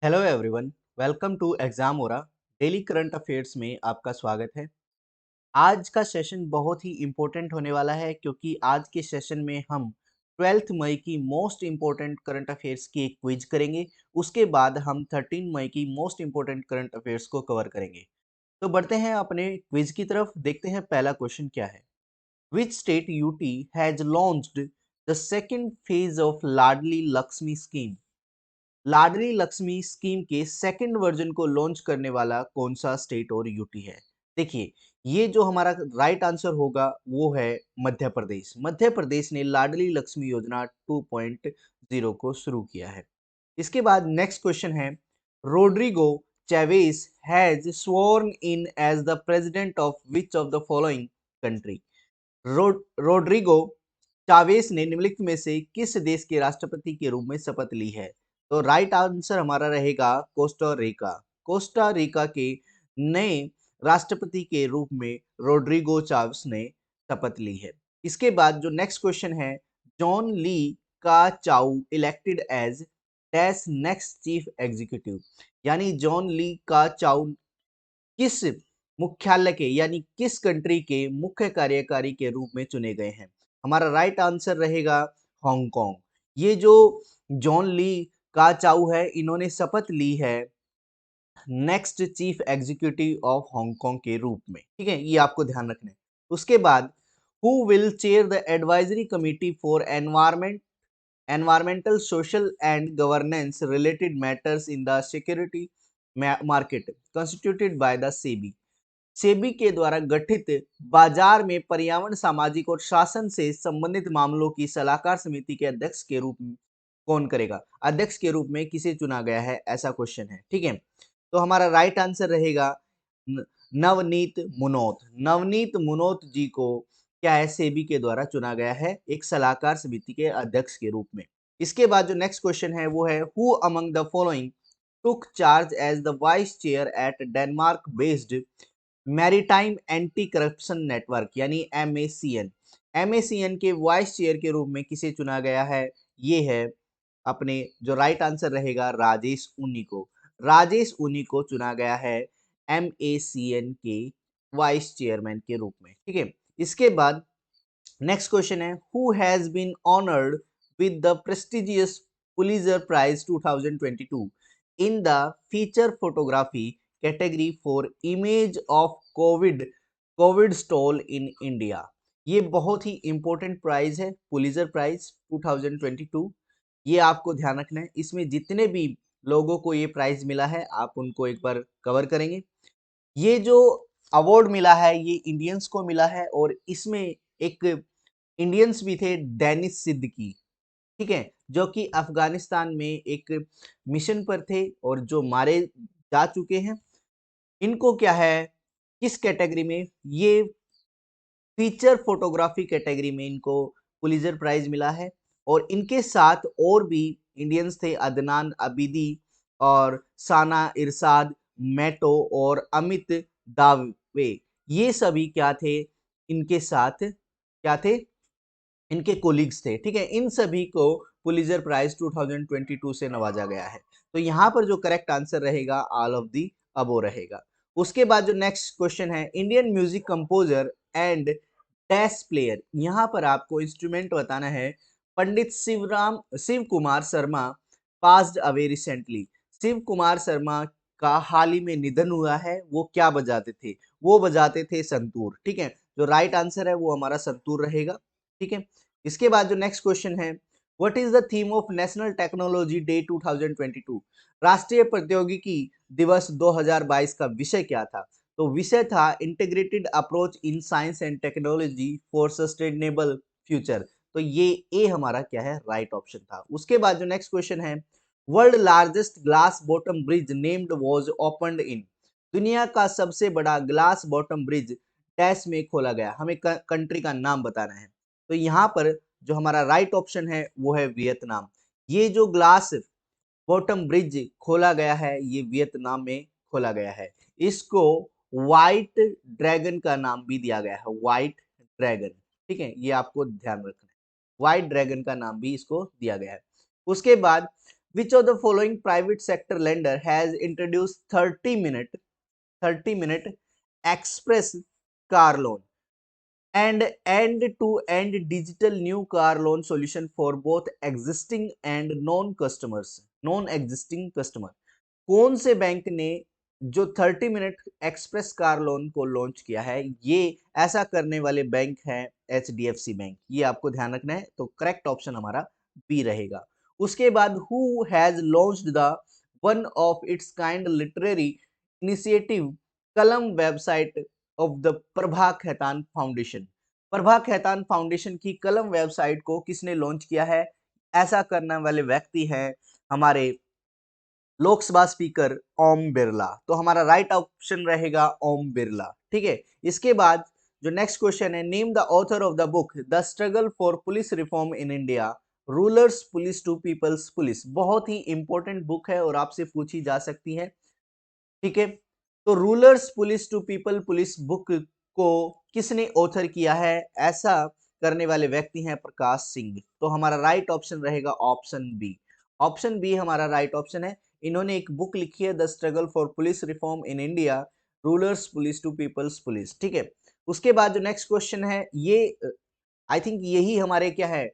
Hello everyone, welcome to exam aura. Daily current affairs में आपका स्वागत है। आज का सेशन बहुत ही इम्पोर्टेंट होने वाला है क्योंकि आज के सेशन में हम 12th मई की मोस्ट इम्पोर्टेंट करंट अफेयर्स की एक क्विज करेंगे। उसके बाद हम 13 मई की मोस्ट इम्पोर्टेंट करंट अफेयर्स को कवर करेंगे। तो बढ़ते हैं अपने क्विज की तरफ, देखते हैं पहला क्वेश्चन क्या है। Which state UT has launched the second phase of Ladli Lakshmi scheme. Ladli Lakshmi scheme के सेकंड वर्जन को लॉन्च करने वाला कौन सा स्टेट और यूटी है। देखिए, ये जो हमारा राइट आंसर होगा वो है मध्य प्रदेश। मध्य प्रदेश ने लाडली लक्ष्मी योजना 2.0 को शुरू किया है। इसके बाद नेक्स्ट क्वेश्चन है, Rodrigo Chaves has sworn in as the president of which of the following country. Rodrigo Chaves ने निम्नलिखित में से किस देश के राष्ट्रपति के रूप में शपथ ली है। तो राइट आंसर हमारा रहेगा कोस्टा रिका। कोस्टा रिका के नए राष्ट्रपति के रूप में रोड्रिगो चावेस ने शपथ ली है। इसके बाद जो नेक्स्ट क्वेश्चन है, John Lee Ka Chiu elected as dash next chief executive. यानी जॉन ली का चाउ किस मुख्यालय के यानी किस कंट्री के मुख्य कार्यकारी के रूप में चुने गए हैं। हमारा राइट आंसर रहेगा हांगकांग। ये जो जॉन ली का चाउ है, इन्होंने शपथ ली है next chief executive of Hong Kong के रूप में। ठीक है, ये आपको ध्यान रखना है। उसके बाद who will chair the advisory committee for environmental social and governance related matters in the security market constituted by the SEBI. SEBI के द्वारा गठित बाजार में पर्यावरण, सामाजिक और शासन से संबंधित मामलों की सलाहकार समिति के अध्यक्ष के रूप में कौन करेगा। अध्यक्ष के रूप में किसे चुना गया है, ऐसा क्वेश्चन है। ठीक है, तो हमारा राइट आंसर रहेगा नवनीत मुनोत। नवनीत मुनोत जी को क्या है, सेबी के द्वारा चुना गया है एक सलाहकार समिति के अध्यक्ष के रूप में। इसके बाद जो नेक्स्ट क्वेश्चन है वो है, who among the following took charge as the vice chair at Denmark based maritime anti corruption network यानी MACN। MACN के वाइस चेयर के रूप में किसे चुना गया है, ये है अपने जो राइट आंसर रहेगा राजेश उन्नी को। राजेश उन्नी को चुना गया है MACN के वाइस चेयरमैन के रूप में। ठीक है, इसके बाद नेक्स्ट क्वेश्चन है, who has been honoured with the prestigious Pulitzer prize 2022 in the feature photography category for image of Covid stall in India. ये बहुत ही इंपॉर्टेंट प्राइज है, पुलित्जर प्राइज 2022। ये आपको ध्यान रखना है। इसमें जितने भी लोगों को ये प्राइज मिला है आप उनको एक बार कवर करेंगे। ये जो अवार्ड मिला है ये इंडियंस को मिला है और इसमें एक इंडियंस भी थे, डेनिस सिद्दीकी। ठीक है, जो कि अफगानिस्तान में एक मिशन पर थे और जो मारे जा चुके हैं। इनको क्या है, किस कैटेगरी में, ये फीचर फोटोग्राफी कैटेगरी में इनको पुलित्जर प्राइज मिला है। और इनके साथ और भी इंडियंस थे, अदनान अबीदी और साना इरशाद मैटो और अमित दावे। ये सभी क्या थे, इनके साथ क्या थे, इनके कोलिग्स थे। ठीक है, इन सभी को पुलित्जर प्राइज 2022 से नवाजा गया है। तो यहाँ पर जो करेक्ट आंसर रहेगा ऑल ऑफ दी अबो रहेगा। उसके बाद जो नेक्स्ट क्वेश्चन है, Indian music composer and dash player. यहाँ पर आपको इंस्ट्रूमेंट बताना है। Pandit Shiv Kumar Sharma passed away recently. Shiv Kumar Sharma का हाल ही में निधन हुआ है। वो क्या बजाते थे, वो बजाते थे संतूर। ठीक है, जो राइट आंसर है वो हमारा संतूर रहेगा। ठीक है, इसके बाद जो नेक्स्ट क्वेश्चन है, what is the theme of national technology day 2022। राष्ट्रीय प्रौद्योगिकी दिवस 2022 का विषय क्या था। तो विषय था integrated approach in science and technology for sustainable future. तो ये ए हमारा क्या है, राइट ऑप्शन था। उसके बाद जो नेक्स्ट क्वेश्चन है, world largest glass bottom bridge named was opened इन। दुनिया का सबसे बड़ा ग्लास बॉटम ब्रिज डैश में खोला गया, हमें कंट्री का नाम बताना है। तो यहाँ पर जो हमारा राइट ऑप्शन है वो है वियतनाम। ये जो ग्लास बॉटम ब्रिज खोला गया है ये वियतनाम में खोला गया है। इसको व्हाइट ड्रैगन का नाम भी दिया गया है, व्हाइट ड्रैगन। ठीक है, ये आपको ध्यान रखना है, व्हाइट ड्रैगन का नाम भी इसको दिया गया है। उसके बाद Which of the following private sector lender has introduced 30 minute express car loan and end-to-end digital new car loan solution for both existing and non existing customer? कौन से बैंक ने जो 30 मिनट एक्सप्रेस कार लोन को launch किया है? ये ऐसा करने वाले बैंक हैं HDFC बैंक। ये आपको ध्यान रखना है, तो करेक्ट ऑप्शन हमारा बी रहेगा। उसके बाद who has launched the one of its kind literary initiative Kalam website of the Prabha Khaitan foundation? Prabha Khaitan foundation की कलम वेबसाइट को किसने लॉन्च किया है? ऐसा करने वाले व्यक्ति हैं हमारे लोकसभा स्पीकर ओम बिरला। तो हमारा राइट ऑप्शन रहेगा ओम बिरला। ठीक है, इसके बाद जो नेक्स्ट क्वेश्चन है, name the author of the book the struggle for police reform in India, rulers police to people's police. बहुत ही इंपॉर्टेंट बुक है और आपसे पूछी जा सकती है। ठीक है, तो rulers police to people police book को किसने ऑथर किया है? ऐसा करने वाले व्यक्ति हैं प्रकाश सिंह। तो हमारा राइट ऑप्शन रहेगा ऑप्शन बी। ऑप्शन बी हमारा राइट ऑप्शन है। इन्होंने एक बुक लिखी है the struggle for police reform in India, rulers police to people's police. ठीक है, उसके बाद जो नेक्स्ट क्वेश्चन है, ये आई थिंक यही हमारे क्या है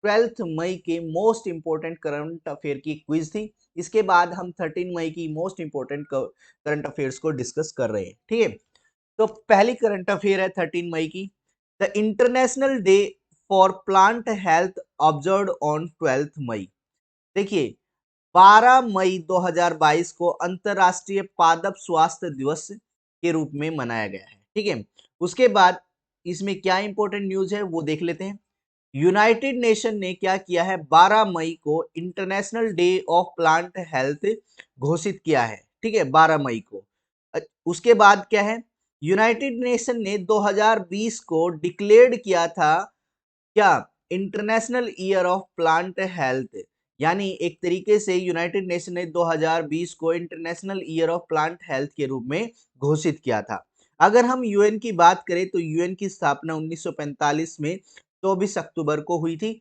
12 मई के मोस्ट इंपोर्टेंट करंट अफेयर की क्विज थी। इसके बाद हम 13 मई की मोस्ट इंपोर्टेंट करंट अफेयर्स को डिस्कस कर रहे हैं। ठीक है, तो पहली करंट अफेयर है 13 मई की, the international day for plant health observed on 12 मई। देखिए 12 मई 2022 को अंतरराष्ट्रीय पादप स्वास्थ्य दिवस के रूप में मनाया गया है। ठीक है, उसके बाद इसमें क्या इंपॉर्टेंट न्यूज है वो देख लेते हैं। यूनाइटेड नेशन ने क्या किया है, 12 मई को international day of plant health घोषित किया है। ठीक है, 12 मई को। उसके बाद क्या है, यूनाइटेड नेशन ने 2020 को डिक्लेयर्ड किया था क्या, international year of plant health. यानी एक तरीके से यूनाइटेड नेशन ने 2020 को international year of plant health के रूप में घोषित किया था। अगर हम यूएन की बात करें तो यूएन की स्थापना 1945 में 24 अक्टूबर को हुई थी,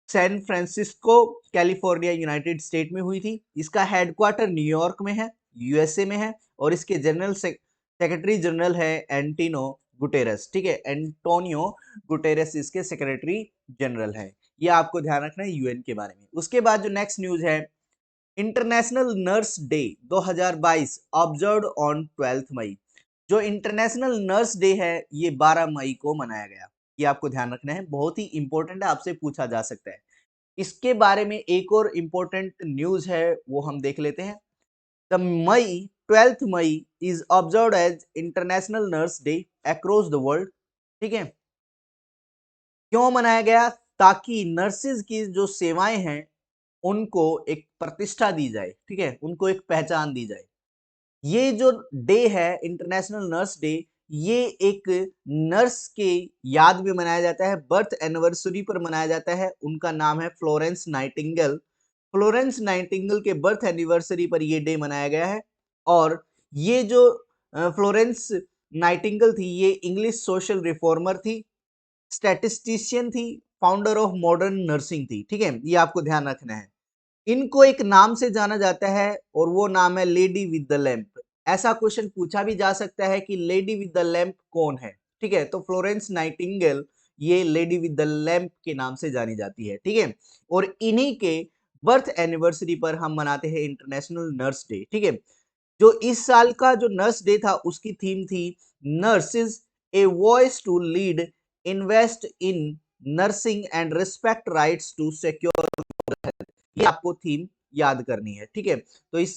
San Francisco California United State में हुई थी। इसका हेडक्वार्टर न्यूयॉर्क में है, यूएसए में है, और इसके जनरल सेक्रेटरी जनरल है एंटिनो गुटेरस। ठीक है, एंटोनियो गुटेरस इसके सेक्रेटरी जनरल है। ये आपको ध्यान रखना है यूएन के बारे में। उसके बाद जो नेक्स्ट न्यूज है, international nurse day 2022 observed on 12 मई। जो इंटरनेशनल नर्स डे है ये 12 मई को मनाया गया। ये आपको ध्यान रखना है, बहुत ही इंपॉर्टेंट है, आपसे पूछा जा सकता है। इसके बारे में एक और इंपॉर्टेंट न्यूज है वो हम देख लेते हैं। The May 12th May is observed as international nurse day across the world. ठीक है, क्यों मनाया गया? ताकि नर्सेज की जो सेवाएं हैं उनको एक प्रतिष्ठा दी जाए। ठीक है, उनको एक पहचान दी जाए। ये जो डे है इंटरनेशनल नर्स डे, ये एक नर्स के याद में मनाया जाता है, बर्थ एनिवर्सरी पर मनाया जाता है। उनका नाम है फ्लोरेंस नाइटिंगेल। फ्लोरेंस नाइटिंगेल के बर्थ एनिवर्सरी पर ये डे मनाया गया है। और ये जो फ्लोरेंस नाइटिंगेल थी, ये इंग्लिश सोशल रिफॉर्मर थी, स्टैटिस्टिशियन थी, फाउंडर ऑफ मॉडर्न नर्सिंग थी। ठीक है, ये आपको ध्यान रखना है। इनको एक नाम से जाना जाता है और वो नाम है लेडी विद द लैंप। ऐसा क्वेश्चन पूछा भी जा सकता है कि लेडी विद द लैंप कौन है? ठीक है, तो फ्लोरेंस नाइटिंगेल ये लेडी विद द लैंप के नाम से जानी जाती है। ठीक है, और इन्हीं के बर्थ एनिवर्सरी पर हम मनाते हैं इंटरनेशनल नर्स डे। ठीक है, जो इस साल का जो नर्स डे था उसकी थीम थी nurses a voice to lead, invest in nursing and respect rights to secure. ये आपको थीम याद करनी है। ठीक है, तो इस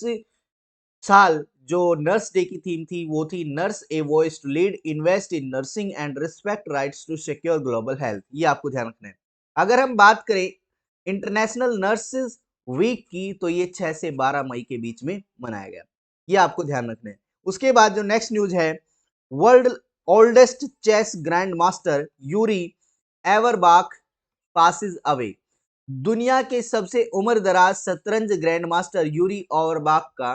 साल जो नर्स डे की थीम थी वो थी nurse a voice to lead, invest in nursing and respect rights to secure global health. ये आपको ध्यान रखना है। अगर हम बात करें इंटरनेशनल नर्सेज वीक की, तो ये 6 से 12 मई के बीच में मनाया गया। ये आपको ध्यान रखना है। उसके बाद जो नेक्स्ट न्यूज है, world oldest chess grand master Yuri Averbakh passes away. दुनिया के सबसे उम्रदराज शतरंज ग्रैंड मास्टर यूरी एवरबाख का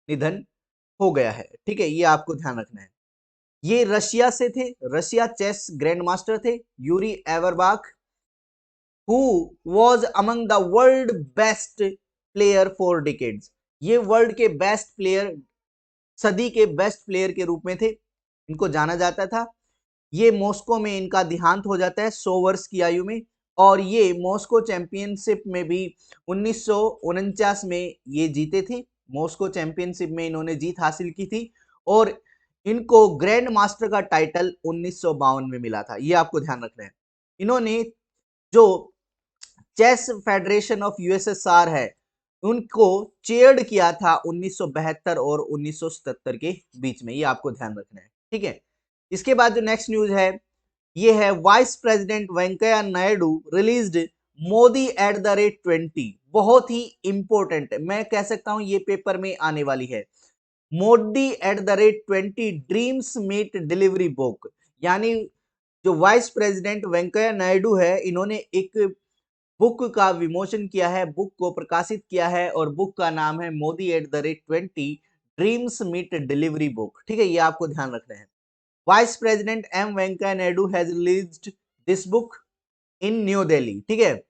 निधन हो गया है। ठीक है, ये आपको ध्यान रखना है। ये रशिया से थे, रशिया चेस ग्रैंड मास्टर थे Yuri Averbakh, who was among the world best player for decades, ये वर्ल्ड के बेस्ट प्लेयर, सदी के बेस्ट प्लेयर के रूप में थे, इनको जाना जाता था। ये मॉस्को में इनका देहांत हो जाता है 100 वर्ष की आयु में, और ये मॉस्को चैंपियनशिप में भी 1949 में ये जीते थे। मॉस्को चैंपियनशिप में इन्होंने जीत हासिल की थी, और इनको ग्रैंड मास्टर का टाइटल 1952 में मिला था, ये आपको ध्यान रखना है। इन्होंने जो चेस फेडरेशन ऑफ यूएसएसआर है, उनको चेयर्ड किया था 1972 और 1977 के बीच में, ये आपको ध्यान रखना है, ठीक है। इसके बाद जो नेक्स्ट न्यूज है, ये है vice president Venkaiah Naidu released Modi at the rate 20, बहुत ही इंपॉर्टेंट, मैं कह सकता हूं ये पेपर में आने वाली है। Modi at the rate 20 dreams meet delivery book, यानी जो वाइस प्रेसिडेंट वेंकैया नायडू है, इन्होंने एक बुक का विमोचन किया है, बुक को प्रकाशित किया है, और बुक का नाम है Modi at the rate 20 dreams meet delivery book, ठीक है, ये आपको ध्यान रखना है। Vice president M Venkaiah Naidu has released this book in new Delhi, ठीक है।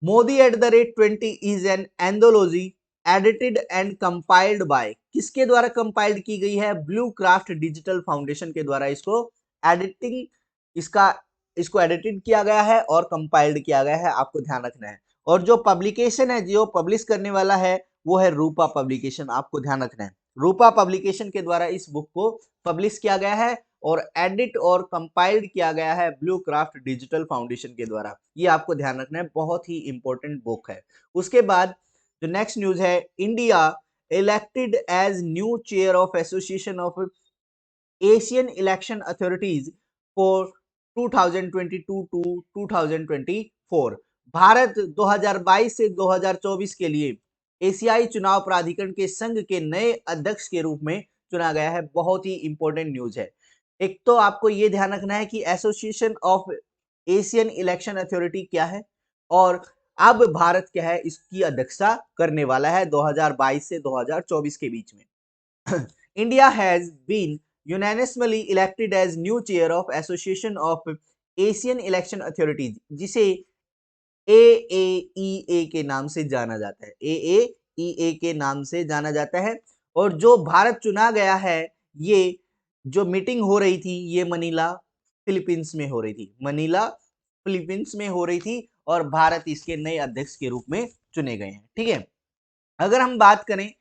Modi at the rate 20 is an anthology edited and compiled by, किसके द्वारा कंपाइल्ड की गई है? ब्लू क्राफ्ट डिजिटल फाउंडेशन के द्वारा इसको एडिटिंग इसका इसको एडिटेड किया गया है और कंपाइल्ड किया गया है, आपको ध्यान रखना है। और जो पब्लिकेशन है, जो पब्लिश करने वाला है, वो है रूपा पब्लिकेशन, आपको ध्यान रखना है। रूपा पब्लिकेशन के द्वारा इस बुक को पब्लिश किया गया है और एडिट और कंपाइल्ड किया गया है ब्लू क्राफ्ट डिजिटल फाउंडेशन के द्वारा, ये आपको ध्यान रखना है, बहुत ही इंपॉर्टेंट बुक है। उसके बाद जो नेक्स्ट न्यूज है, India elected as new chair of association of Asian election authorities for 2022 to 2024, Bharat 2022 से 2024 के लिए एशियाई चुनाव प्राधिकरण के संघ के नए अध्यक्ष के रूप में चुना गया है, बहुत ही इंपॉर्टेंट न्यूज है। एक तो आपको यह ध्यान रखना है कि association of Asian election authority क्या है, और अब भारत क्या है इसकी अध्यक्षता करने वाला है 2022 से 2024 के बीच में। India has been unanimously elected as new chair of Association of Asian Election Authorities, जिसे AAEA के नाम से जाना जाता है, AAEA के नाम से जाना जाता है। और जो भारत चुना गया है, ये जो मीटिंग हो रही थी, ये मनीला फिलीपींस में हो रही थी, मनीला फिलीपींस में हो रही थी, और भारत इसके नए अध्यक्ष के रूप में चुने गए हैं, ठीक है। अगर हम बात करें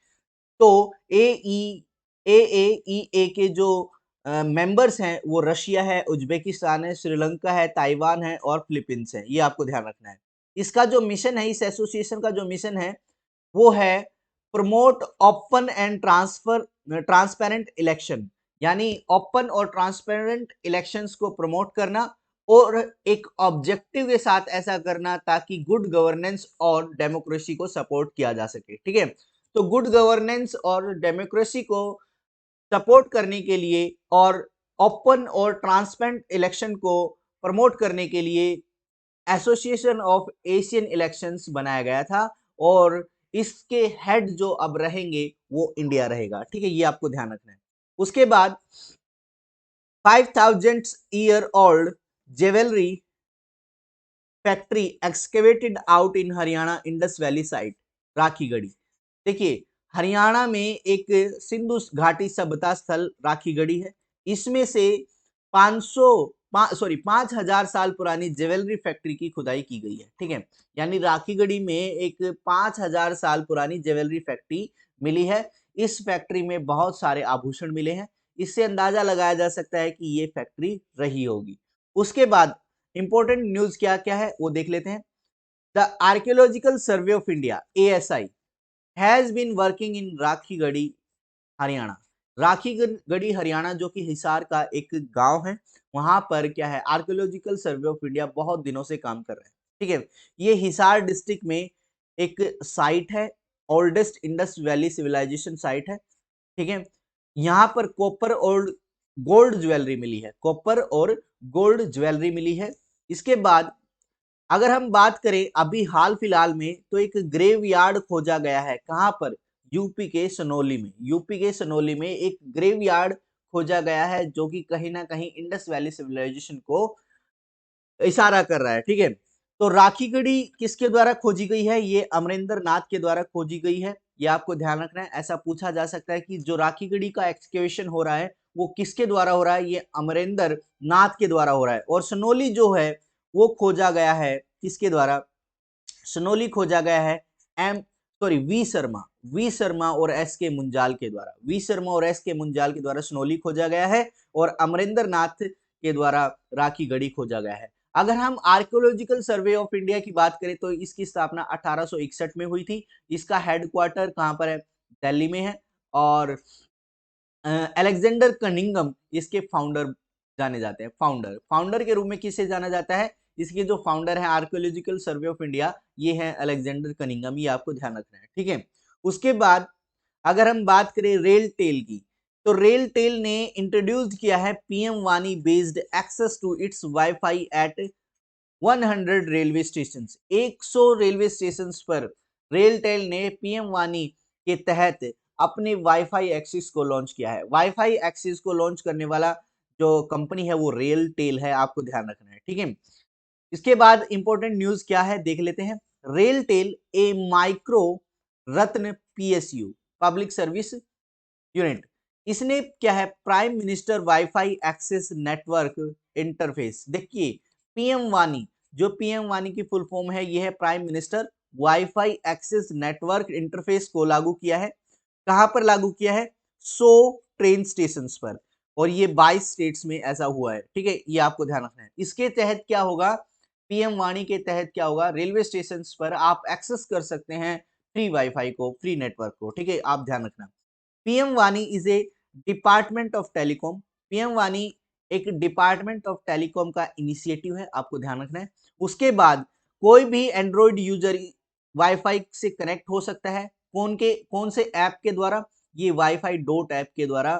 तो AAEA के जो मेंबर्स हैं, वो रशिया है, उज्बेकिस्तान है, श्रीलंका है, ताइवान है और फिलीपींस है, ये आपको ध्यान रखना है। इसका जो मिशन है, इस एसोसिएशन का जो मिशन है, वो है promote open and transparent election, यानी ओपन और ट्रांसपेरेंट इलेक्शंस को प्रमोट करना, और एक ऑब्जेक्टिव के साथ ऐसा करना ताकि गुड गवर्नेंस और डेमोक्रेसी को सपोर्ट किया जा सके, ठीक है। तो गुड गवर्नेंस और डेमोक्रेसी को सपोर्ट करने के लिए और ओपन और ट्रांसपेरेंट इलेक्शन को प्रमोट करने के लिए एसोसिएशन ऑफ एशियन इलेक्शंस बनाया गया था, और इसके हेड जो अब रहेंगे वो इंडिया रहेगा, ठीक है, ये आपको ध्यान रखना है। उसके बाद 5000 year old jewellery factory excavated out in Haryana Indus valley site, Rakhigarhi. देखिए, हरियाणा में एक सिंधु घाटी सभ्यता स्थल राखीगढ़ी है, इसमें से 5000 साल पुरानी ज्वेलरी फैक्ट्री की खुदाई की गई है, ठीक है। यानी राखीगढ़ी में एक 5000 साल पुरानी ज्वेलरी फैक्ट्री मिली है। इस फैक्ट्री में बहुत सारे आभूषण मिले हैं, इससे अंदाजा लगाया जा सकता है कि ये फैक्ट्री रही होगी। उसके बाद इंपॉर्टेंट न्यूज क्या क्या है वो देख लेते हैं। The archaeological survey of India ASI has been working in Rakhigarhi Haryana. Rakhigarhi Haryana जो कि हिसार का एक गांव है, वहां पर क्या है, आर्कियोलॉजिकल सर्वे ऑफ इंडिया बहुत दिनों से काम कर रहे हैं, ठीक है। ये हिसार डिस्ट्रिक्ट में एक साइट है, oldest Indus valley civilisation site है, ठीक है। यहाँ पर कॉपर और गोल्ड ज्वेलरी मिली है, कॉपर और गोल्ड ज्वेलरी मिली है। इसके बाद अगर हम बात करें अभी हाल फिलहाल में, तो एक ग्रेव यार्ड खोजा गया है, कहां पर? यूपी के सनौली में, यूपी के सनौली में एक ग्रेव यार्ड खोजा गया है, जो कि कहीं ना कहीं इंडस वैली सिविलाइजेशन को इशारा कर रहा है, ठीक है। तो राखी गढ़ी किसके द्वारा खोजी गई है? ये अमरिंदर नाथ के द्वारा खोजी गई है। ये आपको ध्यान रखना है। ऐसा पूछा जा सकता है कि जो राखी गढ़ी का एक्सकेवेशन हो रहा है वो किसके द्वारा हो रहा है? ये अमरिंदर नाथ के द्वारा हो रहा है। और सनोली जो है वो खोजा गया है किसके द्वारा? सनोली खोजा गया है वी शर्मा और एस के मुंजाल के द्वारा। वी शर्मा और एस के मुंजाल के द्वारा सनोली खोजा गया है और अमरिंदर नाथ के द्वारा राखी गढ़ी खोजा गया है। अगर हम आर्कियोलॉजिकल सर्वे ऑफ इंडिया की बात करें तो इसकी स्थापना 1861 में हुई थी। इसका हेडक्वार्टर कहां पर है? दिल्ली में है। और अलेक्जेंडर कनिंगम इसके फाउंडर जाने जाते हैं। फाउंडर के रूप में किसे जाना जाता है? इसके जो फाउंडर है आर्कियोलॉजिकल सर्वे ऑफ इंडिया, ये है अलेक्जेंडर कनिंगम। ये आपको ध्यान रखना है, ठीक है। उसके बाद अगर हम बात करें रेल टेल की, तो रेल टेल ने इंट्रोड्यूस किया है पीएम वानी based access to its wifi at 100 railway station. 100 railway station पर रेल टेल ने पीएम वानी के तहत अपने वाईफाई एक्सेस को लॉन्च किया है। वाईफाई एक्सेस को लॉन्च करने वाला जो कंपनी है वो रेल टेल है, आपको ध्यान रखना है, ठीक है। इसके बाद इंपॉर्टेंट न्यूज क्या है देख लेते हैं। RailTel a micro ratna PSU public service unit, इसने क्या है? Prime minister wifi access network interface. देखिए पीएम वानी, जो पीएम वानी की फुल फॉर्म है ये है prime minister wifi access network interface को लागू किया है। कहां पर लागू किया है? 100 ट्रेन स्टेशन पर, और ये 22 स्टेट्स में ऐसा हुआ है, ठीक है। ये आपको ध्यान रखना है। इसके तहत क्या होगा? पीएम वाणी के तहत क्या होगा? रेलवे स्टेशन पर आप एक्सेस कर सकते हैं फ्री वाईफाई को, फ्री नेटवर्क को, ठीक है। आप ध्यान रखना। पीएम वानी is A department of telecom. PM वानी एक डिपार्टमेंट ऑफ टेलीकॉम का इनिशिएटिव है, आपको ध्यान रखना है। उसके बाद कोई भी एंड्रॉइड यूजर वाईफाई से कनेक्ट हो सकता है। कौन से ऐप के द्वारा? ये वाईफाई डॉट ऐप के द्वारा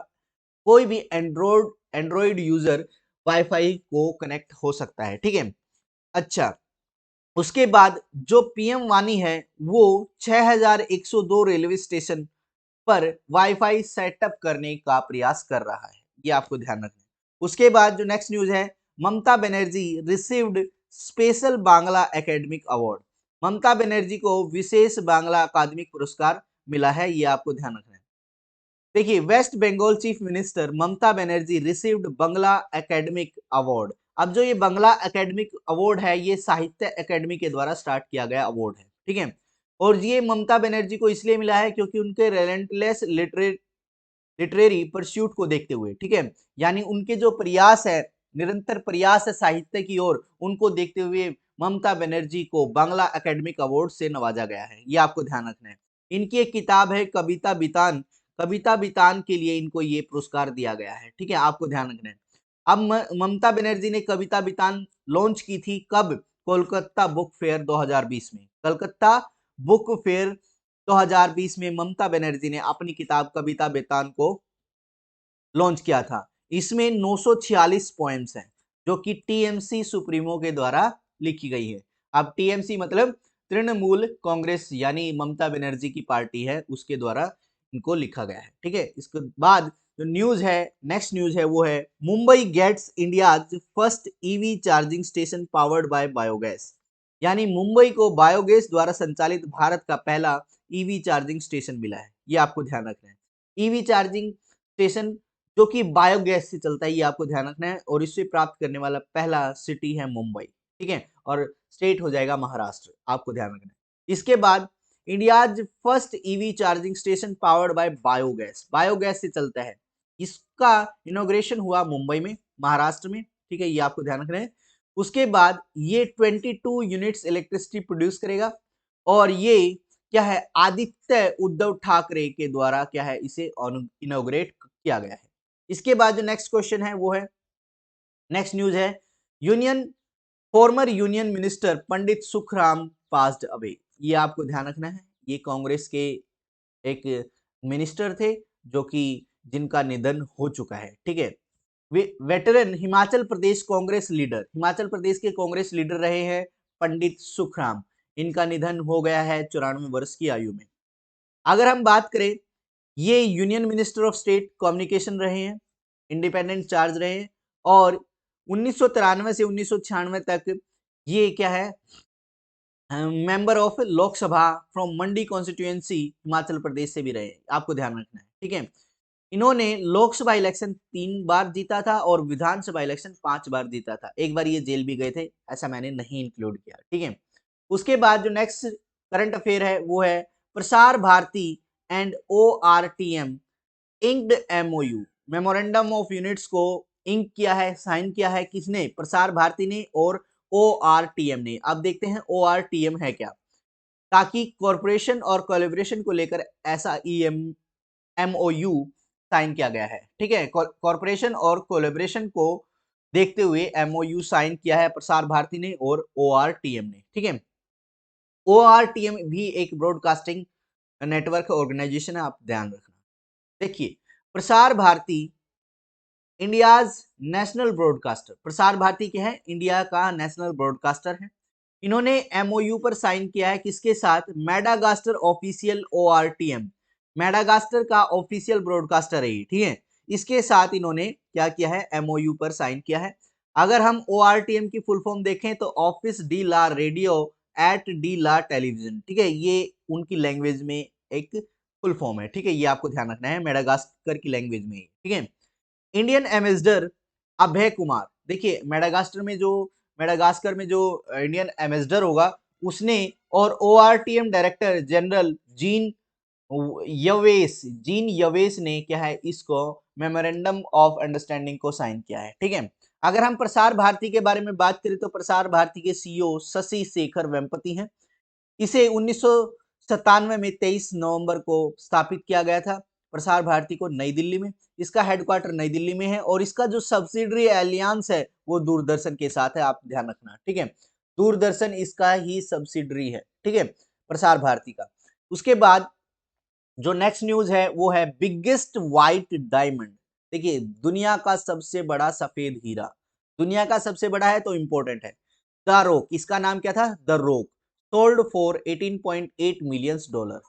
कोई भी एंड्रॉइड यूजर वाईफाई को कनेक्ट हो सकता है, ठीक है। अच्छा, उसके बाद जो पीएम वानी है वो 6102 रेलवे स्टेशन पर वाईफाई सेटअप करने का प्रयास कर रहा है। ये आपको ध्यान रखना है। उसके बाद जो नेक्स्ट न्यूज है, Mamata Banerjee received special Bangla academic award. Mamata Banerjee को विशेष बांग्ला अकादमिक पुरस्कार मिला है, ये आपको ध्यान रखना है। देखिए West Bengal chief minister Mamata Banerjee received Bangla academic award. अब जो ये बांग्ला एकेडमिक अवार्ड है ये साहित्य अकेडमी के द्वारा स्टार्ट किया गया अवार्ड है, ठीक है। और ये ममता बनर्जी को इसलिए मिला है क्योंकि उनके रेलेंटलेस लिटरेरी परस्यूट को देखते हुए, ठीक है। यानी उनके जो प्रयास है, निरंतर प्रयास है साहित्य की ओर, उनको देखते हुए ममता बनर्जी को बांग्ला एकेडमिक अवार्ड से नवाजा गया है। ये आपको ध्यान रखना है। इनकी एक किताब है कविता बितान, कविता बितान के लिए इनको ये पुरस्कार दिया गया है, ठीक है। आपको ध्यान रखना है। अब ममता बनर्जी ने कविता बितान लॉन्च की थी कब? कोलकाता बुक फेयर 2020 में। कलकत्ता बुक फेयर 2020 में ममता बनर्जी ने अपनी किताब कविता बेतान को लॉन्च किया था। इसमें 946 पोएम्स हैं जो कि टीएमसी सुप्रीमो के द्वारा लिखी गई है। अब टीएमसी मतलब तृणमूल कांग्रेस, यानी ममता बनर्जी की पार्टी है, उसके द्वारा इनको लिखा गया है, ठीक है। इसके बाद जो न्यूज है, नेक्स्ट न्यूज है वो है Mumbai gets India's first EV charging station powered by biogas. यानी मुंबई को बायोगैस द्वारा संचालित भारत का पहला ईवी चार्जिंग स्टेशन मिला है। ये आपको ध्यान रखना है। ईवी चार्जिंग स्टेशन जो कि बायोगैस से चलता है, ये आपको ध्यान रखना है। और इससे प्राप्त करने वाला पहला सिटी है मुंबई, ठीक है। और स्टेट हो जाएगा महाराष्ट्र, आपको ध्यान रखना है। इसके बाद India's first EV charging station powered by biogas, biogas से चलता है। इसका इनॉग्रेशन हुआ मुंबई में, महाराष्ट्र में, ठीक है। ये आपको ध्यान रखना है। उसके बाद ये 22 यूनिट्स इलेक्ट्रिसिटी प्रोड्यूस करेगा। और ये क्या है? आदित्य उद्धव ठाकरे के द्वारा क्या है? इसे इनॉग्रेट किया गया है। इसके बाद जो नेक्स्ट क्वेश्चन है वो है, नेक्स्ट न्यूज है union former union minister Pandit Sukhram passed away. ये आपको ध्यान रखना है। ये कांग्रेस के एक मिनिस्टर थे जो कि जिनका निधन हो चुका है, ठीक है। वे वेटरन हिमाचल प्रदेश कांग्रेस लीडर, हिमाचल प्रदेश के कांग्रेस लीडर रहे हैं पंडित सुखराम। इनका निधन हो गया है 94 वर्ष की आयु में। अगर हम बात करें, ये union minister of state communication रहे हैं, इंडिपेंडेंट चार्ज रहे हैं। और 1993 से 1996 तक ये क्या है? Member of Lok Sabha from Mandi constituency, Himachal Pradesh से भी रहे, आपको ध्यान रखना है, ठीक है। इन्होंने लोकसभा इलेक्शन 3 बार जीता था और विधानसभा इलेक्शन 5 बार जीता था, एक बार ये जेल भी गए थे, ऐसा मैंने नहीं इंक्लूड किया, ठीक है। उसके बाद जो नेक्स्ट करंट अफेयर है वो है Prasar Bharati and ORTM inked MOU, memorandum of units को इंक किया है, साइन किया है किसने, प्रसार भारती ने और ORTM ने। अब देखते हैं ORTM है क्या, ताकि कॉरपोरेशन और कोलैबोरेशन को लेकर ऐसा MOU साइन किया गया है, ठीक है। कॉरपोरेशन और कोलैबोरेशन को देखते हुए MOU साइन किया है प्रसार भारती ने और ORTM ने, ठीक है। ORTM भी एक ब्रॉडकास्टिंग नेटवर्क ऑर्गेनाइजेशन है, आप ध्यान रखना। देखिए, Prasar Bharati India's national broadcaster, Prasar Bharati क्या है, इंडिया का नेशनल ब्रॉडकास्टर है। इन्होंने MOU पर साइन किया है किसके साथ, मेडागास्टर ऑफिशियल ORTM, मेडागास्टर का ऑफिशियल ब्रॉडकास्टर है ये, ठीक है। इसके साथ इन्होंने क्या किया है, MOU पर साइन किया है। अगर हम ORTM की फुल फॉर्म देखें तो office D La radio at D La television, ठीक है, ये उनकी लैंग्वेज में एक फुल फॉर्म है, ठीक है, ये आपको ध्यान रखना है, मेडागास्कर की लैंग्वेज में, ठीक है। इंडियन एम्बेसडर अभय कुमार, देखिए मेडागास्कर में जो इंडियन एम्बेसडर होगा उसने, और ORTM director general gene Yves ने क्या है, इसको मेमोरेंडम ऑफ अंडरस्टैंडिंग को साइन किया है, ठीक है। अगर हम प्रसार भारती के बारे में बात करें तो प्रसार भारती के CEO शशि शेखर वेम्पति हैं। इसे 1997 में 23 नवंबर को स्थापित किया गया था, प्रसार भारती को नई दिल्ली में। इसका हेडक्वार्टर नई दिल्ली में है और इसका जो सब्सिडरी एलियांस है वो दूरदर्शन के साथ है, आप ध्यान रखना, ठीक है। दूरदर्शन इसका ही सब्सिडरी है, ठीक है, प्रसार भारती का। उसके बाद जो नेक्स्ट न्यूज है वो है बिगेस्ट व्हाइट डायमंड, देखिए दुनिया का सबसे बड़ा सफेद हीरा, दुनिया का सबसे बड़ा है तो इंपॉर्टेंट है। द रोक, इसका नाम क्या था, द रोक, सोल्ड फॉर 18.8 मिलियन डॉलर,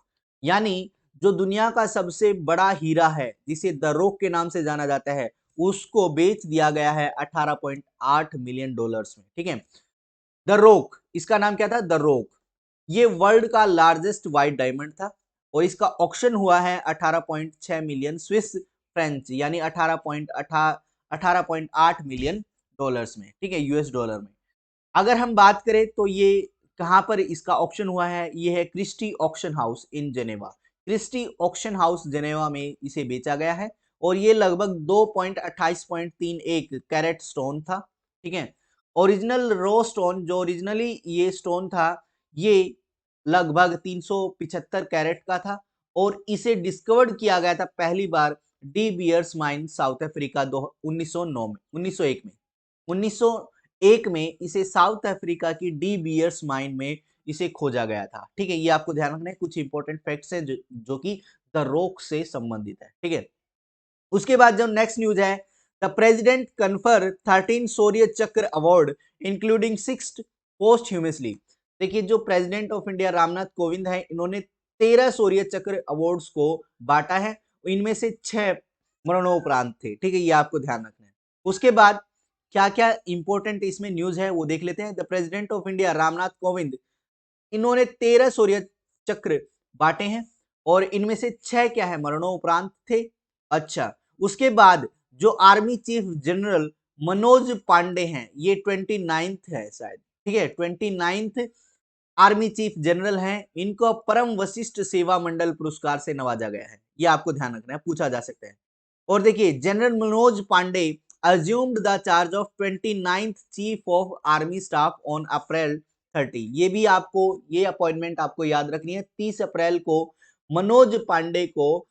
यानी जो दुनिया का सबसे बड़ा हीरा है जिसे द रोक के नाम से जाना जाता है उसको बेच दिया गया है 18.8 मिलियन डॉलर्स में, ठीक है। द रोक, इसका नाम क्या था, द रोक, ये वर्ल्ड का लार्जेस्ट व्हाइट डायमंड था और इसका ऑक्शन हुआ है 18.6 मिलियन स्विस फ्रेंच, यानी 18.8 मिलियन डॉलर्स में, ठीक है, US डॉलर में। अगर हम बात करें तो ये कहां पर इसका ऑक्शन हुआ है, ये है Christie auction house in Geneva, Christie auction house Geneva में इसे बेचा गया है और ये लगभग 2.28.31 कैरेट स्टोन था, ठीक है। ओरिजिनल रो स्टोन, जो ओरिजिनली ये स्टोन था ये लगभग 375 कैरेट का था और इसे डिस्कवर्ड किया गया था पहली बार De Beers mine South Africa 1909 में 1901 में 1901 में इसे साउथ अफ्रीका की डी बियर्स माइन में इसे खोजा गया था, ठीक है। ये आपको ध्यान रखना है, कुछ इंपॉर्टेंट फैक्ट्स हैं जो कि द रॉक से संबंधित है, ठीक है। उसके बाद जो नेक्स्ट न्यूज है, द प्रेसिडेंट कन्फर 13 शौर्य चक्र अवार्ड इंक्लूडिंग 6 पोस्ट ह्यूमसली, देखिए जो president of India Ramnath Kovind है इन्होंने 13 शौर्य चक्र अवार्ड्स को बांटा है, इनमें से 6 मरणोपरांत थे, ठीक है, ये आपको ध्यान रखना है। उसके बाद क्या क्या इंपॉर्टेंट इसमें न्यूज है वो देख लेते हैं। The president of India Ramnath Kovind, इन्होंने 13 शौर्य चक्र बांटे हैं और इनमें से 6 क्या है, मरणोपरांत थे। अच्छा, उसके बाद जो army chief general Manoj Pande हैं, ये 29th है शायद, ठीक है, 29th आर्मी चीफ जनरल हैं, इनको परम वशिष्ठ सेवा मंडल पुरस्कार से नवाजा गया है, ये आपको ध्यान रखना है, पूछा जा सकता है। और देखिए general Manoj Pande assumed the charge of 29th chief of army staff on April 30, ये भी आपको ये अपॉइंटमेंट आपको याद रखनी है, 30 अप्रैल को मनोज पांडे को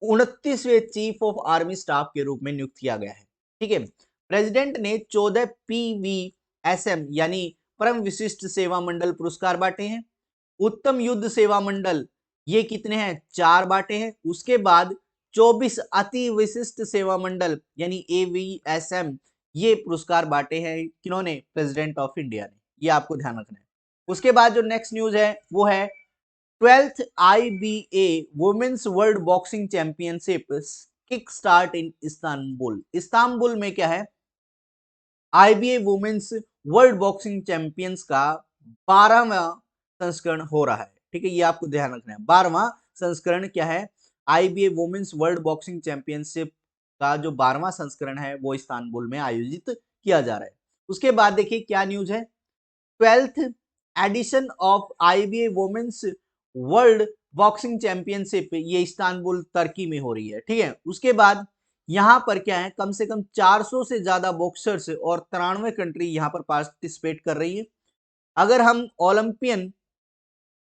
29वें चीफ ऑफ आर्मी स्टाफ के रूप में नियुक्त किया गया है, ठीक है। प्रेसिडेंट ने 14 PVSM यानी परम विशिष्ट सेवा मंडल पुरस्कार बांटे हैं। उत्तम युद्ध सेवा मंडल ये कितने हैं, 4 बांटे हैं। उसके बाद 24 अति विशिष्ट सेवा मंडल यानी AVSM ये पुरस्कार बांटे हैं किन्होंने, प्रेसिडेंट ऑफ इंडिया ने, ये आपको ध्यान रखना है। उसके बाद जो नेक्स्ट न्यूज है वो है 12th IBA women's world boxing championship kick start in Istanbul, Istanbul में क्या है, IBA women's world boxing champions का 12वां संस्करण हो रहा है, ठीक है, ये आपको ध्यान रखना है। 12वां संस्करण क्या है, IBA women's world boxing championship का जो 12वां संस्करण है वो इस्तांबुल में आयोजित किया जा रहा है। उसके बाद देखिए क्या न्यूज है, 12th edition of IBA women's world boxing championship ये इस्तांबुल तुर्की में हो रही है, ठीक है। उसके बाद यहाँ पर क्या है, कम से कम 400 से ज्यादा बॉक्सर्स और 93 कंट्री यहाँ पर पार्टिसिपेट कर रही है। अगर हम ओलंपियन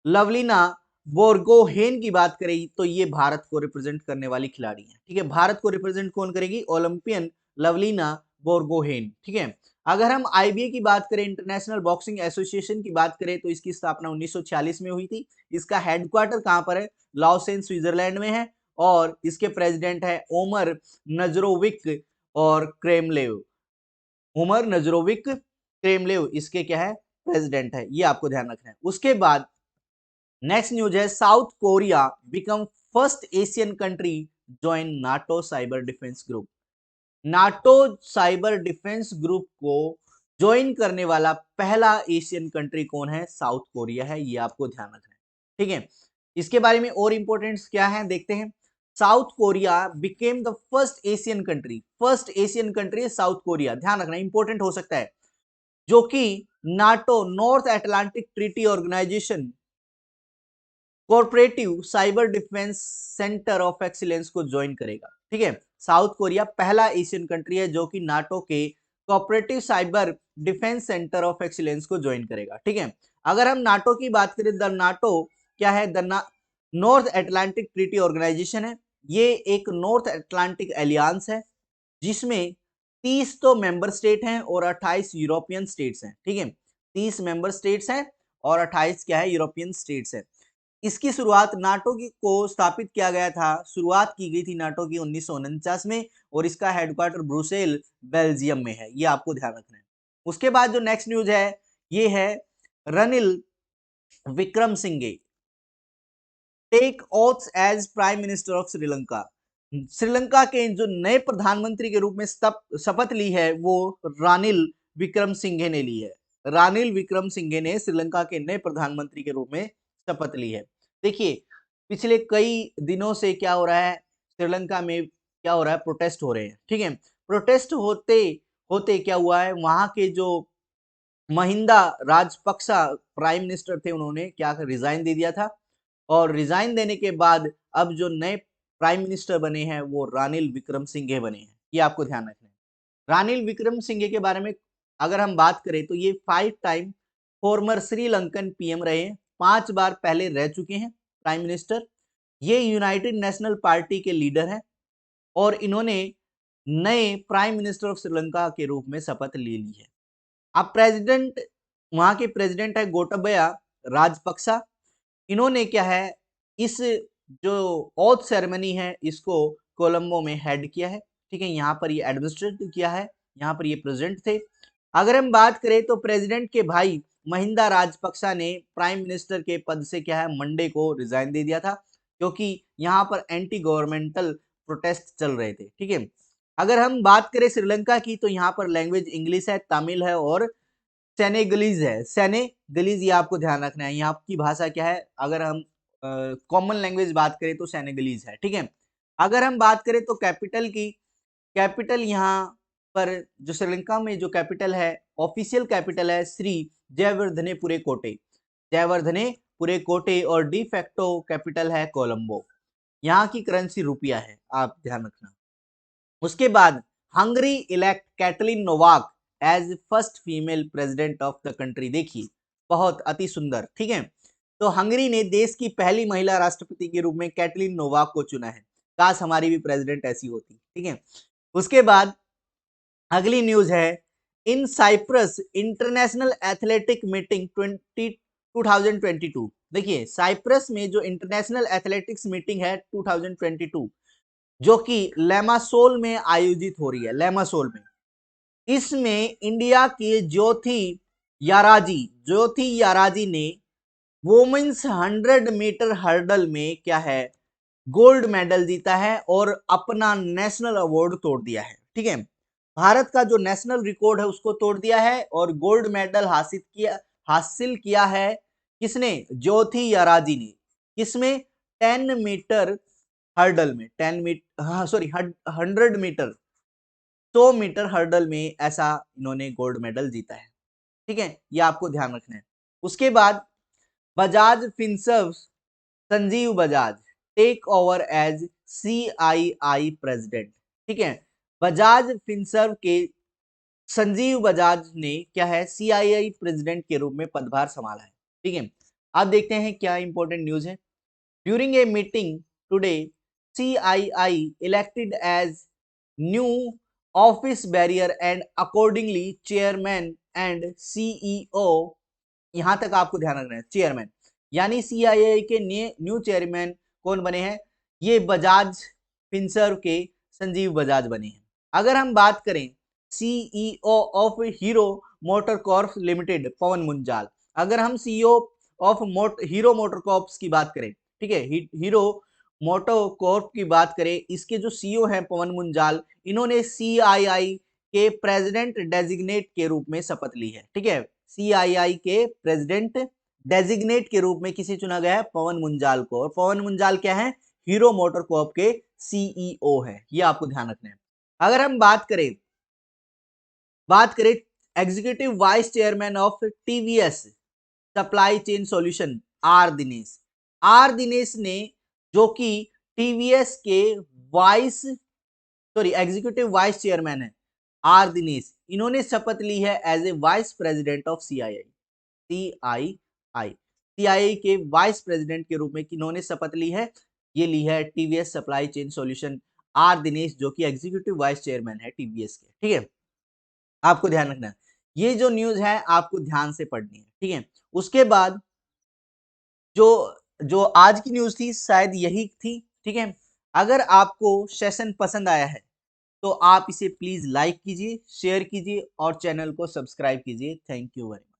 लवलीना बोर्गोहेन की बात करें तो ये भारत को रिप्रेजेंट करने वाली खिलाड़ी है, ठीक है। भारत को रिप्रेजेंट कौन करेगी, ओलंपियन लवलीना बोर्गोहेन, ठीक है। अगर हम आईबीए की बात करें, इंटरनेशनल बॉक्सिंग एसोसिएशन की बात करें, तो इसकी स्थापना 1946 में हुई थी। इसका हेडक्वार्टर कहां पर है, लाओसेन स्विट्जरलैंड में है, और इसके प्रेसिडेंट है ओमर नजरोविक और क्रेमलेव। उमर नजरोविक क्रेमलेव इसके क्या है, प्रेसिडेंट है, ये आपको ध्यान रखना है। उसके बाद नेक्स्ट न्यूज है, South Korea become first Asian country join NATO cyber defence group. NATO cyber defence group को ज्वाइन करने वाला पहला एशियन कंट्री कौन है, साउथ कोरिया है, ये आपको ध्यान रखना है, ठीक है। इसके बारे में और इंपॉर्टेंट क्या है देखते हैं। South Korea became the first Asian country, first Asian country South Korea, ध्यान रखना इंपॉर्टेंट हो सकता है, जो कि NATO North Atlantic Treaty Organisation corporative cyber defence centre of excellence को ज्वाइन करेगा, ठीक है। साउथ कोरिया पहला एशियन कंट्री है जो कि नाटो के corporative cyber defence centre of excellence को ज्वाइन करेगा, ठीक है। अगर हम नाटो की बात करें, द नाटो क्या है, the North Atlantic Treaty Organisation है। ये एक नॉर्थ अटलांटिक एलियांस है जिसमें 30 तो मेंबर स्टेट हैं और 28 यूरोपियन स्टेट्स हैं, ठीक है। 30 मेंबर स्टेट्स हैं और 28 क्या है, यूरोपियन स्टेट्स हैं। इसकी शुरुआत नाटो की को स्थापित किया गया था, शुरुआत की गई थी नाटो की 1949 में, और इसका हेडक्वार्टर ब्रुसेल बेल्जियम में है, ये आपको ध्यान रखना है। उसके बाद जो नेक्स्ट न्यूज है ये है, Ranil Wickremesinghe take oaths as prime minister of Sri Lanka. Sri Lanka के जो नए प्रधानमंत्री के रूप में शपथ ली है वो रानिल विक्रमसिंघे ने ली है। रानिल विक्रमसिंघे ने श्रीलंका के नए प्रधानमंत्री के रूप में शपथ ली है। देखिए पिछले कई दिनों से क्या हो रहा है, श्रीलंका में क्या हो रहा है, प्रोटेस्ट हो रहे हैं, ठीक है। प्रोटेस्ट होते होते क्या हुआ है, वहां के जो महिंदा राजपक्सा प्राइम मिनिस्टर थे, उन्होंने क्या रिजाइन दे दिया था, और रिजाइन देने के बाद अब जो नए प्राइम मिनिस्टर बने हैं वो रानिल विक्रमसिंघे बने हैं, ये आपको ध्यान रखना है। रानिल विक्रमसिंघे के बारे में अगर हम बात करें तो ये 5 टाइम फॉर्मर श्रीलंकन पीएम रहे हैं, 5 बार पहले रह चुके हैं प्राइम मिनिस्टर। ये यूनाइटेड नेशनल पार्टी के लीडर हैं और इन्होंने नए प्राइम मिनिस्टर ऑफ श्रीलंका के रूप में शपथ ले ली है। अब प्रेसिडेंट, वहां के प्रेसिडेंट है गोटाबया राजपक्सा। इन्होंने क्या है, इस जो ओथ सेरेमनी है इसको कोलंबो में हेड किया है, ठीक है। यहाँ पर ये एडमिनिस्ट्रेट किया है, यहाँ पर ये प्रेसिडेंट थे। अगर हम बात करें तो प्रेसिडेंट के भाई महिंदा राजपक्सा ने प्राइम मिनिस्टर के पद से क्या है, मंडे को रिजाइन दे दिया था, क्योंकि यहाँ पर एंटी गवर्नमेंटल प्रोटेस्ट चल रहे थे, ठीक है। अगर हम बात करें श्रीलंका की तो यहाँ पर लैंग्वेज इंग्लिश है, तमिल है और सेनेगलीज है। सेनेगलीज ये आपको ध्यान रखना है, यहाँ की भाषा क्या है, अगर हम कॉमन लैंग्वेज बात करें तो सेनेगलीज है, ठीक है। अगर हम बात करें तो कैपिटल की, कैपिटल यहाँ पर जो श्रीलंका में जो कैपिटल है, ऑफिशियल कैपिटल है श्री जयवर्धने पुरे कोटे, जयवर्धने पुरे कोटे, और डी फैक्टो कैपिटल है कोलंबो। यहाँ की करेंसी रुपया है, आप ध्यान रखना। उसके बाद Hungary elect Katalin Novak as first female president of the country. देखिए बहुत अति सुंदर, ठीक है। तो हंगरी ने देश की पहली महिला राष्ट्रपति के रूप में कैटलिन नोवाक को चुना है, काश हमारी भी प्रेसिडेंट ऐसी होती, ठीक है। उसके बाद अगली न्यूज है, इन साइप्रस इंटरनेशनल एथलेटिक मीटिंग 2022। देखिए साइप्रस में जो इंटरनेशनल एथलेटिक्स मीटिंग है 2022 जो कि लेमासोल में आयोजित हो रही है, लेमासोल में, इसमें इंडिया के ज्योति याराजी ने वुमेन्स 100 मीटर हर्डल में क्या है, गोल्ड मेडल जीता है और अपना नेशनल अवार्ड तोड़ दिया है, ठीक है। भारत का जो नेशनल रिकॉर्ड है उसको तोड़ दिया है और गोल्ड मेडल हासिल किया है किसने? ज्योति याराजी ने। किसमें? 10 मीटर हर्डल में, 10 मीटर, हाँ सॉरी 100 मीटर, 100 मीटर हर्डल में ऐसा इन्होंने गोल्ड मेडल जीता है। ठीक है, ये आपको ध्यान रखना है। उसके बाद Bajaj Finserv Sanjiv Bajaj take over as CII president. ठीक है, बजाज फिनसर्व के संजीव बजाज ने क्या है, सीआईआई प्रेसिडेंट के रूप में पदभार संभाला है। ठीक है, अब देखते हैं क्या इंपॉर्टेंट न्यूज है। During a meeting today, CII elected as new office barrier and accordingly chairman and CEO. यहां तक आपको ध्यान रखना है, चेयरमैन, यानी सीआईआई के न्यू चेयरमैन कौन बने हैं? ये बजाज फिनसर्व के संजीव बजाज बने हैं। अगर हम बात करें CEO of Hero MotoCorp Limited Pawan Munjal, अगर हम CEO of Hero MotoCorp की बात करें, ठीक है, हीरो मोटर कॉर्प की बात करें, इसके जो सीईओ हैं पवन मुंजाल, इन्होंने सीआईआई के प्रेसिडेंट डेजिग्नेट के रूप में शपथ ली है। ठीक है, सीआईआई के प्रेसिडेंट डेजिग्नेट के रूप में किसे चुना गया है? पवन मुंजाल को। और पवन मुंजाल क्या है? हीरो मोटर कॉर्प के सीईओ है। ये आपको ध्यान रखना है। अगर हम बात करें executive vice chairman of TVS supply chain solution, R Dinesh ने, जो कि टीवीएस के एग्जीक्यूटिव वाइस चेयरमैन है, आर दिनेश, इन्होंने शपथ ली है as a vice president of CII के वाइस प्रेसिडेंट के रूप में किन्होंने शपथ ली है? ये ली है TVS supply chain solution, R Dinesh, जो कि एग्जीक्यूटिव वाइस चेयरमैन है टीवीएस के। ठीक है, आपको ध्यान रखना है, ये जो न्यूज है आपको ध्यान से पढ़नी है। ठीक है, उसके बाद जो जो आज की न्यूज थी शायद यही थी। ठीक है, अगर आपको सेशन पसंद आया है तो आप इसे प्लीज लाइक कीजिए, शेयर कीजिए और चैनल को सब्सक्राइब कीजिए। Thank you very much.